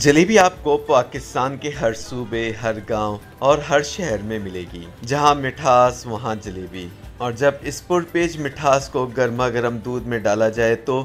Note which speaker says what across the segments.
Speaker 1: जलेबी आपको पाकिस्तान के हर सूबे, हर गांव और हर शहर में मिलेगी। जहां मिठास वहां जलेबी। और जब इस पुरपेज मिठास को गर्मा गर्म दूध में डाला जाए तो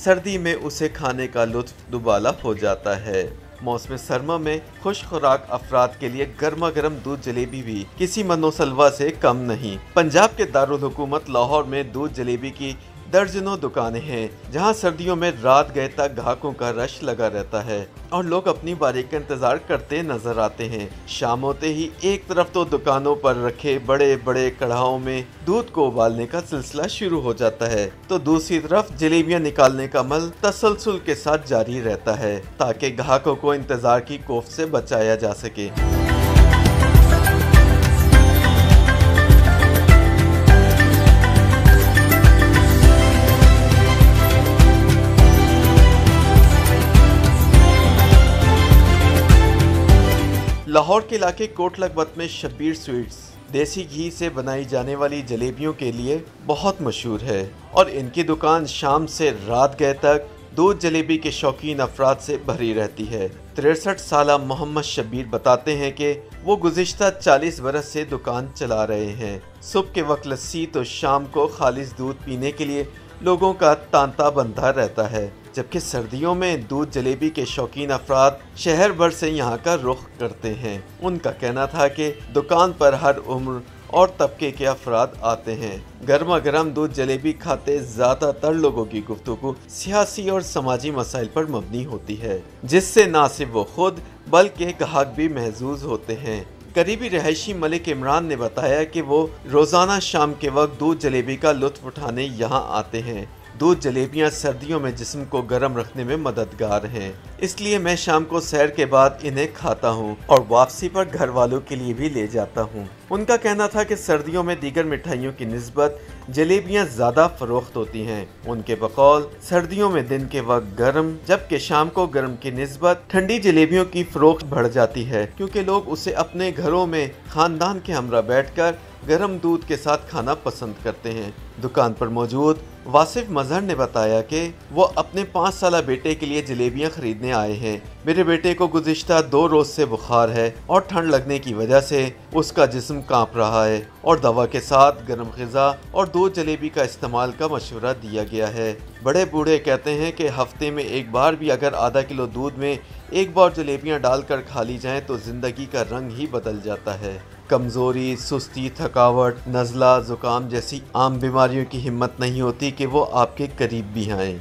Speaker 1: सर्दी में उसे खाने का लुत्फ दुबाला हो जाता है। मौसम सरमा में खुश खुराक अफराद के लिए गर्मा गर्म दूध जलेबी भी किसी मनोसलवा से कम नहीं। पंजाब के दारुल हुकूमत लाहौर में दूध जलेबी की दर्जनों दुकानें हैं, जहां सर्दियों में रात गए तक ग्राहकों का रश लगा रहता है और लोग अपनी बारी का इंतजार करते नजर आते हैं। शाम होते ही एक तरफ तो दुकानों पर रखे बड़े बड़े कढ़ाओं में दूध को उबालने का सिलसिला शुरू हो जाता है, तो दूसरी तरफ जलेबियां निकालने का अमल तसलसल के साथ जारी रहता है ताकि ग्राहकों को इंतजार की कोफ से बचाया जा सके। लाहौर के इलाके कोट लखपत में शब्बीर स्वीट्स देसी घी से बनाई जाने वाली जलेबियों के लिए बहुत मशहूर है और इनकी दुकान शाम से रात गए तक दूध जलेबी के शौकीन अफराद से भरी रहती है। 63 साला मोहम्मद शब्बीर बताते हैं कि वो गुज़िश्ता 40 बरस से दुकान चला रहे हैं। सुबह के वक्त लस्सी तो शाम को खालिस दूध पीने के लिए लोगों का तांता बनता रहता है, जबकि सर्दियों में दूध जलेबी के शौकीन अफराद शहर भर से यहाँ का रुख करते हैं। उनका कहना था कि दुकान पर हर उम्र और तबके के अफराद आते हैं। गर्मा गर्म दूध जलेबी खाते ज़्यादातर लोगों की गुफ्तगू सियासी और समाजी मसाइल पर मबनी होती है, जिससे न सिर्फ वो खुद बल्कि ग्राहक भी महजूज होते हैं। करीबी रहायशी मलिक इमरान ने बताया कि वो रोज़ाना शाम के वक्त दूध जलेबी का लुत्फ उठाने यहाँ आते हैं। दूध जलेबियाँ सर्दियों में जिस्म को गर्म रखने में मददगार हैं, इसलिए मैं शाम को सैर के बाद इन्हें खाता हूँ और वापसी पर घर वालों के लिए भी ले जाता हूँ। उनका कहना था कि सर्दियों में दीगर मिठाइयों की निस्बत जलेबियाँ ज़्यादा फरोख्त होती हैं। उनके बकौल सर्दियों में दिन के वक्त गर्म जबकि शाम को गर्म की निस्बत ठंडी जलेबियों की फरोख्त बढ़ जाती है, क्योंकि लोग उसे अपने घरों में खानदान के हमरा बैठकर गर्म दूध के साथ खाना पसंद करते हैं। दुकान पर मौजूद वासिफ मजहर ने बताया कि वो अपने 5 साला बेटे के लिए जलेबियां खरीदने आए हैं। मेरे बेटे को गुज़िश्ता 2 रोज से बुखार है और ठंड लगने की वजह से उसका जिस्म कांप रहा है और दवा के साथ गर्म ग़िज़ा और दूध जलेबी का इस्तेमाल का मशवरा दिया गया है। बड़े बूढ़े कहते हैं कि हफ्ते में एक बार भी अगर आधा किलो दूध में एक बार जलेबियाँ डालकर खा ली जाएँ तो ज़िंदगी का रंग ही बदल जाता है। कमज़ोरी, सुस्ती, थकावट, नज़ला, ज़ुकाम जैसी आम बीमारियों की हिम्मत नहीं होती कि वो आपके करीब भी आएँ।